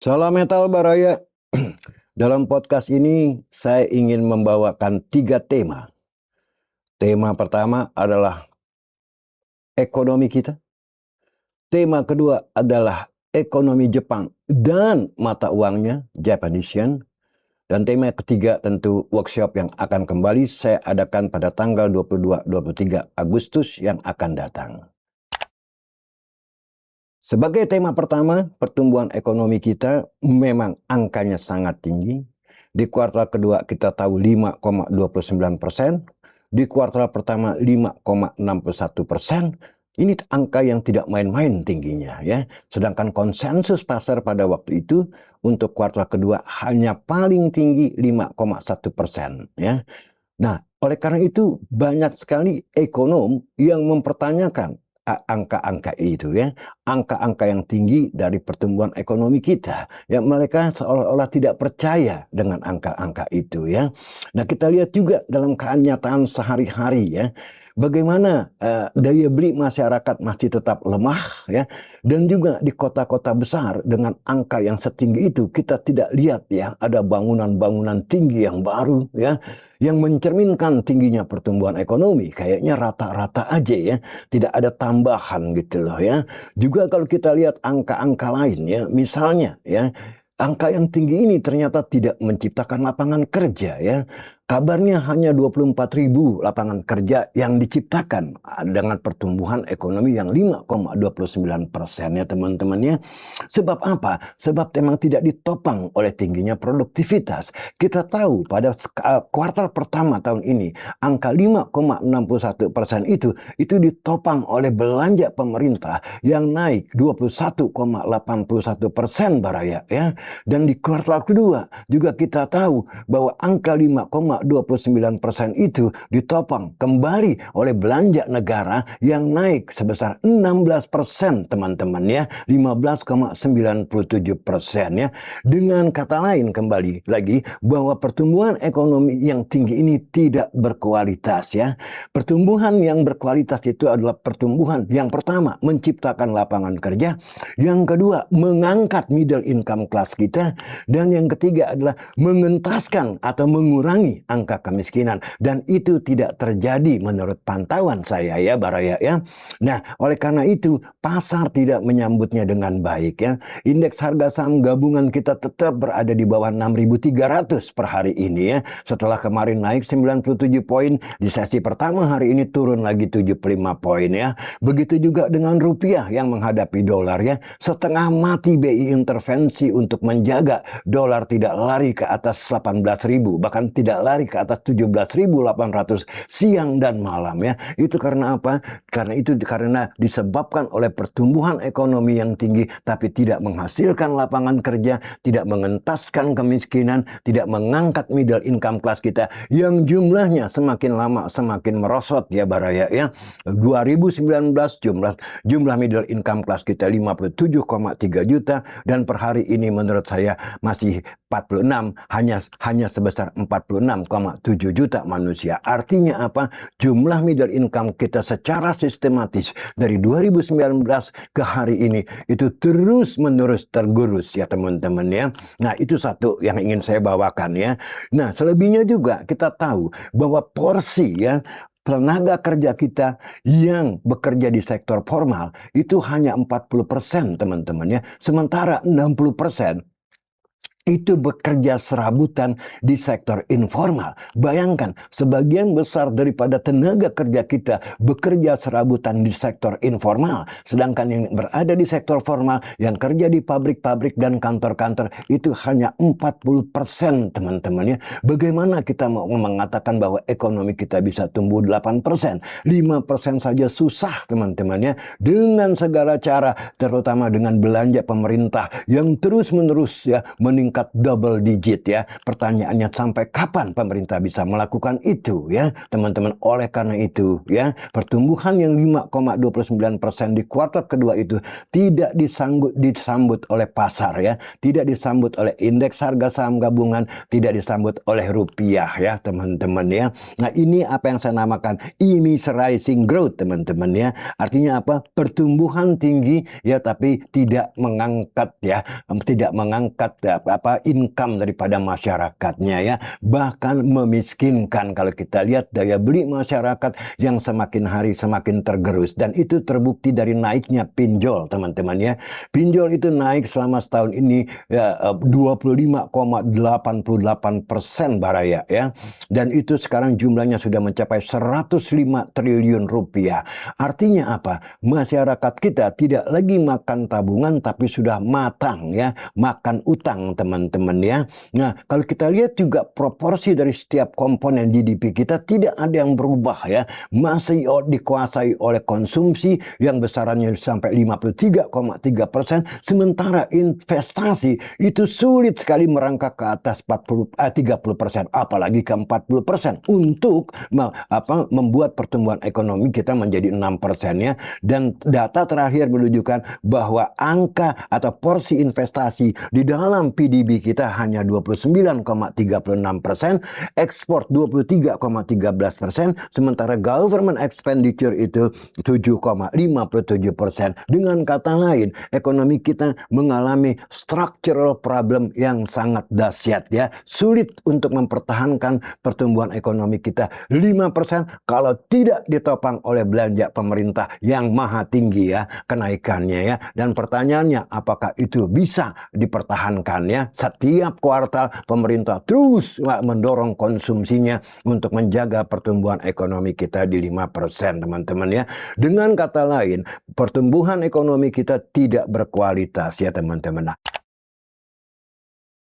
Salam Metal Baraya. Dalam podcast ini saya ingin membawakan 3 tema. Tema pertama adalah ekonomi kita. Tema kedua adalah ekonomi Jepang dan mata uangnya Japanese Yen. Dan tema ketiga tentu workshop yang akan kembali saya adakan pada tanggal 22-23 Agustus yang akan datang. Sebagai tema pertama, pertumbuhan ekonomi kita memang angkanya sangat tinggi. Di kuartal kedua kita tahu 5,29%. Di kuartal pertama 5,61%. Ini angka yang tidak main-main tingginya ya. Sedangkan konsensus pasar pada waktu itu untuk kuartal kedua hanya paling tinggi 5,1% ya. Nah, oleh karena itu banyak sekali ekonom yang mempertanyakan angka-angka itu ya, angka-angka yang tinggi dari pertumbuhan ekonomi kita. Ya, mereka seolah-olah tidak percaya dengan angka-angka itu ya. Nah, kita lihat juga dalam kenyataan sehari-hari ya, bagaimana daya beli masyarakat masih tetap lemah ya, dan juga di kota-kota besar dengan angka yang setinggi itu kita tidak lihat ya ada bangunan-bangunan tinggi yang baru ya, yang mencerminkan tingginya pertumbuhan ekonomi. Kayaknya rata-rata aja ya, tidak ada tambahan gitu loh ya. Juga kalau kita lihat angka-angka lain ya, misalnya ya, angka yang tinggi ini ternyata tidak menciptakan lapangan kerja ya. Kabarnya hanya 24.000 lapangan kerja yang diciptakan dengan pertumbuhan ekonomi yang 5,29% ya teman-teman ya. Sebab apa? Sebab memang tidak ditopang oleh tingginya produktivitas. Kita tahu pada kuartal pertama tahun ini angka 5,61% itu ditopang oleh belanja pemerintah yang naik 21,81% Baraya ya. Dan di kuartal kedua juga kita tahu bahwa angka 5,29% itu ditopang kembali oleh belanja negara yang naik sebesar 16% teman-teman ya, 15,97% ya. Dengan kata lain kembali lagi bahwa pertumbuhan ekonomi yang tinggi ini tidak berkualitas ya. Pertumbuhan yang berkualitas itu adalah pertumbuhan yang pertama menciptakan lapangan kerja, yang kedua mengangkat middle income class kita, dan yang ketiga adalah mengentaskan atau mengurangi angka kemiskinan. Dan itu tidak terjadi menurut pantauan saya ya Baraya ya. Nah, oleh karena itu pasar tidak menyambutnya dengan baik ya. Indeks harga saham gabungan kita tetap berada di bawah 6.300 per hari ini ya. Setelah kemarin naik 97 poin, di sesi pertama hari ini turun lagi 75 poin ya. Begitu juga dengan rupiah yang menghadapi dolar ya. Setengah mati BI intervensi untuk menjaga dolar tidak lari ke atas 18.000, bahkan tidak lari ke atas 17.800 siang dan malam ya. Itu karena apa? Karena disebabkan oleh pertumbuhan ekonomi yang tinggi tapi tidak menghasilkan lapangan kerja, tidak mengentaskan kemiskinan, tidak mengangkat middle income class kita yang jumlahnya semakin lama semakin merosot ya Baraya ya. 2019 jumlah middle income class kita 57,3 juta dan per hari ini menurut saya masih 46, hanya sebesar 46,7 juta manusia. Artinya apa? Jumlah middle income kita secara sistematis dari 2019 ke hari ini itu terus-menerus tergerus ya teman-teman ya. Nah, itu satu yang ingin saya bawakan ya. Nah, selebihnya juga kita tahu bahwa porsi ya tenaga kerja kita yang bekerja di sektor formal itu hanya 40% teman-teman ya. Sementara 60% itu bekerja serabutan di sektor informal. Bayangkan, sebagian besar daripada tenaga kerja kita bekerja serabutan di sektor informal. Sedangkan yang berada di sektor formal, yang kerja di pabrik-pabrik dan kantor-kantor, itu hanya 40% teman-teman ya. Bagaimana kita mau mengatakan bahwa ekonomi kita bisa tumbuh 8%? 5% saja susah teman-teman ya. Dengan segala cara, terutama dengan belanja pemerintah yang terus-menerus ya meningkat meningkat double digit ya. Pertanyaannya, sampai kapan pemerintah bisa melakukan itu ya teman-teman? Oleh karena itu ya, pertumbuhan yang 5,29% di kuartal kedua itu tidak disambut oleh pasar ya, tidak disambut oleh indeks harga saham gabungan, tidak disambut oleh rupiah ya teman-teman ya. Nah, ini apa yang saya namakan immiserating growth teman-teman ya. Artinya apa? Pertumbuhan tinggi ya, tapi tidak mengangkat ya, tidak mengangkat income daripada masyarakatnya ya, bahkan memiskinkan. Kalau kita lihat daya beli masyarakat yang semakin hari semakin tergerus, dan itu terbukti dari naiknya pinjol teman-teman ya. Pinjol itu naik selama setahun ini ya, 25,88% Baraya ya, dan itu sekarang jumlahnya sudah mencapai 105 triliun rupiah. Artinya apa? Masyarakat kita tidak lagi makan tabungan, tapi sudah matang ya, makan utang teman-teman ya. Nah, kalau kita lihat juga proporsi dari setiap komponen GDP kita tidak ada yang berubah ya, masih dikuasai oleh konsumsi yang besarannya sampai 53,3%, sementara investasi itu sulit sekali merangkak ke atas 30%, apalagi ke 40% untuk membuat pertumbuhan ekonomi kita menjadi 6% ya. Dan data terakhir menunjukkan bahwa angka atau porsi investasi di dalam PDB kita hanya 29,36%, ekspor 23,13%, sementara government expenditure itu 7,57%. Dengan kata lain, ekonomi kita mengalami structural problem yang sangat dahsyat ya. Sulit untuk mempertahankan pertumbuhan ekonomi kita 5% kalau tidak ditopang oleh belanja pemerintah yang maha tinggi ya kenaikannya ya. Dan pertanyaannya, apakah itu bisa dipertahankan ya? Setiap kuartal pemerintah terus mendorong konsumsinya untuk menjaga pertumbuhan ekonomi kita di 5% teman-teman ya. Dengan kata lain, pertumbuhan ekonomi kita tidak berkualitas ya teman-teman.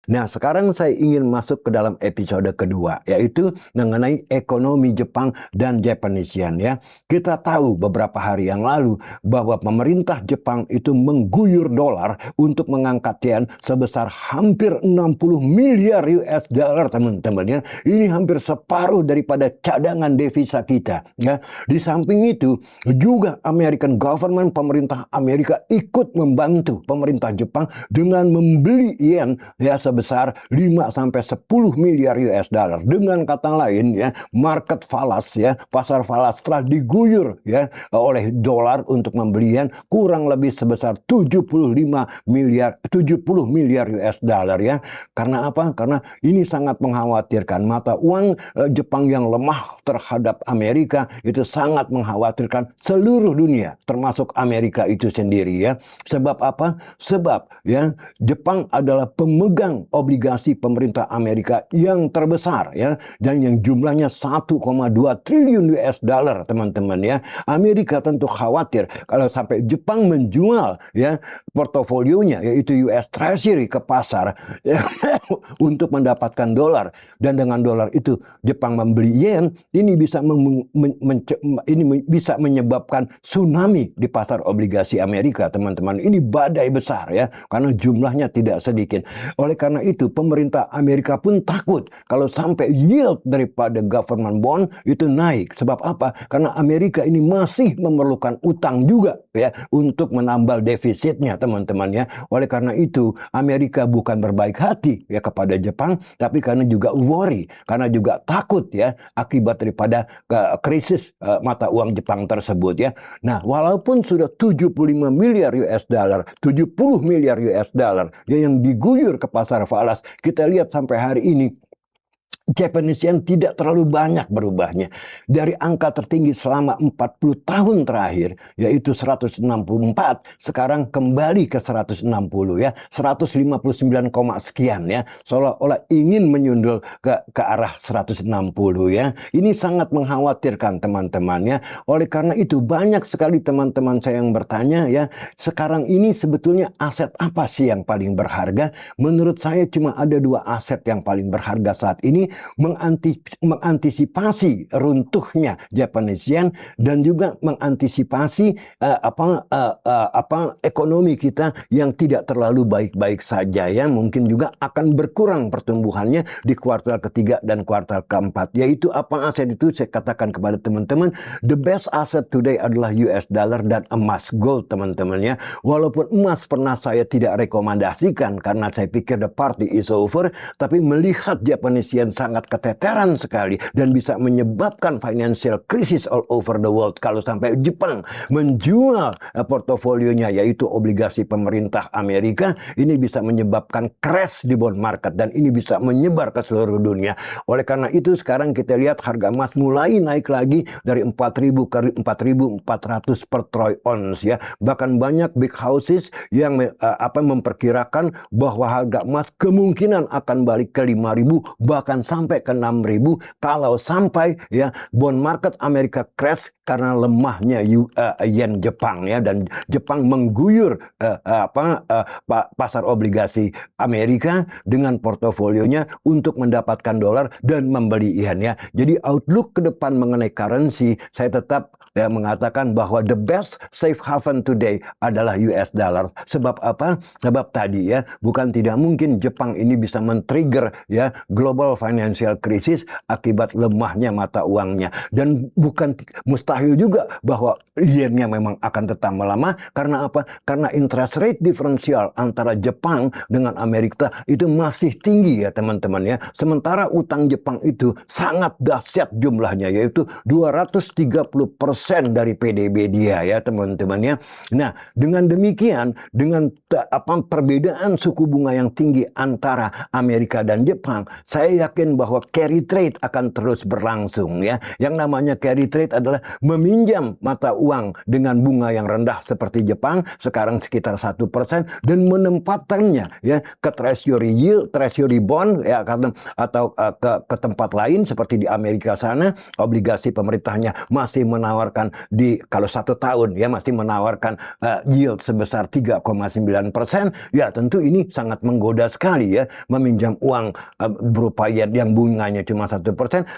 Nah, sekarang saya ingin masuk ke dalam episode kedua, yaitu mengenai ekonomi Jepang dan Japanese-yen ya. Kita tahu beberapa hari yang lalu bahwa pemerintah Jepang itu mengguyur dolar untuk mengangkat yen sebesar hampir 60 miliar US dollar teman-teman ya. Ini hampir separuh daripada cadangan devisa kita ya. Di samping itu juga American government, pemerintah Amerika ikut membantu pemerintah Jepang dengan membeli yen ya sebesar 5 sampai 10 miliar US dollar. Dengan kata lain ya, market falas ya, pasar falas telah diguyur ya oleh dolar untuk membeli yen kurang lebih sebesar 70 miliar US dollar ya. Karena apa? Karena ini sangat mengkhawatirkan. Mata uang Jepang yang lemah terhadap Amerika itu sangat mengkhawatirkan seluruh dunia, termasuk Amerika itu sendiri ya. Sebab apa? Sebab ya, Jepang adalah pemegang obligasi pemerintah Amerika yang terbesar ya, dan yang jumlahnya 1,2 triliun US dollar teman-teman ya. Amerika tentu khawatir kalau sampai Jepang menjual ya portofolionya yaitu US Treasury ke pasar ya, untuk mendapatkan dolar, dan dengan dolar itu Jepang membeli yen, ini bisa bisa menyebabkan tsunami di pasar obligasi Amerika teman-teman. Ini badai besar ya, karena jumlahnya tidak sedikit. Oleh karena itu pemerintah Amerika pun takut kalau sampai yield daripada government bond itu naik. Sebab apa? Karena Amerika ini masih memerlukan utang juga ya untuk menambal defisitnya teman-teman ya. Oleh karena itu Amerika bukan berbaik hati ya kepada Jepang, tapi karena juga worry, karena juga takut ya akibat daripada krisis mata uang Jepang tersebut ya. Nah, walaupun sudah 75 miliar US dollar, 70 miliar US dollar ya yang diguyur ke pasar falas, kita lihat sampai hari ini Japanese yen tidak terlalu banyak berubahnya. Dari angka tertinggi selama 40 tahun terakhir, yaitu 164, sekarang kembali ke 160 ya, 159, sekian ya, seolah-olah ingin menyundul ke arah 160 ya. Ini sangat mengkhawatirkan teman-teman ya. Oleh karena itu banyak sekali teman-teman saya yang bertanya ya, sekarang ini sebetulnya aset apa sih yang paling berharga? Menurut saya cuma ada dua aset yang paling berharga saat ini, mengantisipasi runtuhnya Japanese yen dan juga mengantisipasi ekonomi kita yang tidak terlalu baik-baik saja ya, mungkin juga akan berkurang pertumbuhannya di kuartal ketiga dan kuartal keempat. Yaitu apa aset itu, saya katakan kepada teman-teman, the best asset today adalah US dollar dan emas, gold teman-teman ya. Walaupun emas pernah saya tidak rekomendasikan karena saya pikir the party is over, tapi melihat Japanese yen sangat keteteran sekali dan bisa menyebabkan financial crisis all over the world kalau sampai Jepang menjual portofolionya yaitu obligasi pemerintah Amerika, ini bisa menyebabkan crash di bond market dan ini bisa menyebar ke seluruh dunia. Oleh karena itu sekarang kita lihat harga emas mulai naik lagi dari 4.000 ke 4.400 per troy ounce ya. Bahkan banyak big houses yang memperkirakan bahwa harga emas kemungkinan akan balik ke 5.000 bahkan sampai ke 6.000 kalau sampai ya bond market Amerika crash karena lemahnya yen Jepang ya, dan Jepang mengguyur pasar obligasi Amerika dengan portofolionya untuk mendapatkan dolar dan membeli yen ya. Jadi outlook ke depan mengenai currency, saya tetap mengatakan bahwa the best safe haven today adalah US dollar. Sebab apa? Sebab tadi ya, bukan tidak mungkin Jepang ini bisa men-trigger ya global financial crisis akibat lemahnya mata uangnya, dan bukan mustahil juga bahwa yennya memang akan tetap melemah. Karena apa? Karena interest rate diferensial antara Jepang dengan Amerika itu masih tinggi ya teman-teman ya. Sementara utang Jepang itu sangat dahsyat jumlahnya, yaitu 230% dari PDB dia ya teman-teman ya. Nah, dengan demikian, dengan perbedaan suku bunga yang tinggi antara Amerika dan Jepang, saya yakin bahwa carry trade akan terus berlangsung ya. Yang namanya carry trade adalah meminjam mata uang dengan bunga yang rendah seperti Jepang sekarang sekitar 1% dan menempatkannya ya ke treasury yield, treasury bond ya, atau ke tempat lain seperti di Amerika sana obligasi pemerintahnya masih menawarkan kalau 1 tahun ya masih menawarkan yield sebesar 3,9%. Ya tentu ini sangat menggoda sekali ya, meminjam uang berupa yen yang bunganya cuma 1%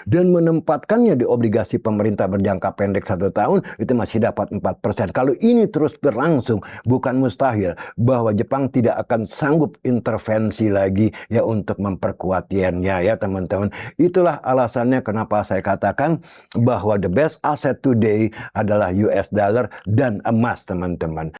dan menempatkannya di obligasi pemerintah berjangka pendek 1 tahun itu masih dapat 4%. Kalau ini terus berlangsung, bukan mustahil bahwa Jepang tidak akan sanggup intervensi lagi ya untuk memperkuat yennya ya teman-teman. Itulah alasannya kenapa saya katakan bahwa the best asset today adalah US dollar dan emas teman-teman.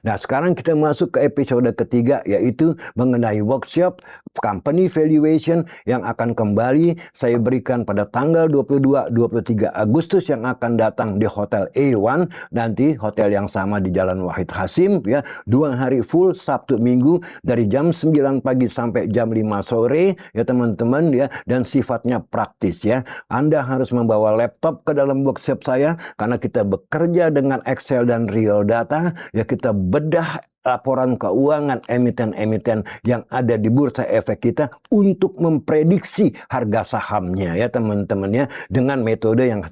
Nah, sekarang kita masuk ke episode ketiga, yaitu mengenai workshop company valuation yang akan kembali saya berikan pada tanggal 22-23 Agustus yang akan datang di Hotel A1, nanti hotel yang sama di Jalan Wahid Hasim ya. 2 hari full, Sabtu Minggu dari jam 9 pagi sampai jam 5 sore ya teman-teman ya, dan sifatnya praktis ya. Anda harus membawa laptop ke dalam workshop saya karena kita bekerja dengan Excel dan real data ya. Kita bedah laporan keuangan emiten-emiten yang ada di bursa efek kita untuk memprediksi harga sahamnya ya teman-teman ya, dengan metode yang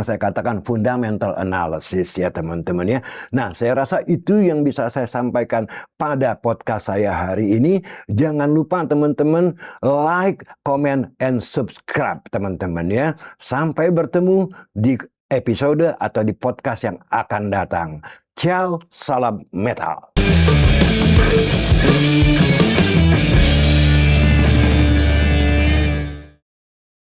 saya katakan fundamental analysis ya teman-teman ya. Nah, saya rasa itu yang bisa saya sampaikan pada podcast saya hari ini. Jangan lupa teman-teman like, comment, and subscribe teman-teman ya. Sampai bertemu di episode atau di podcast yang akan datang. Ciao, salam metal.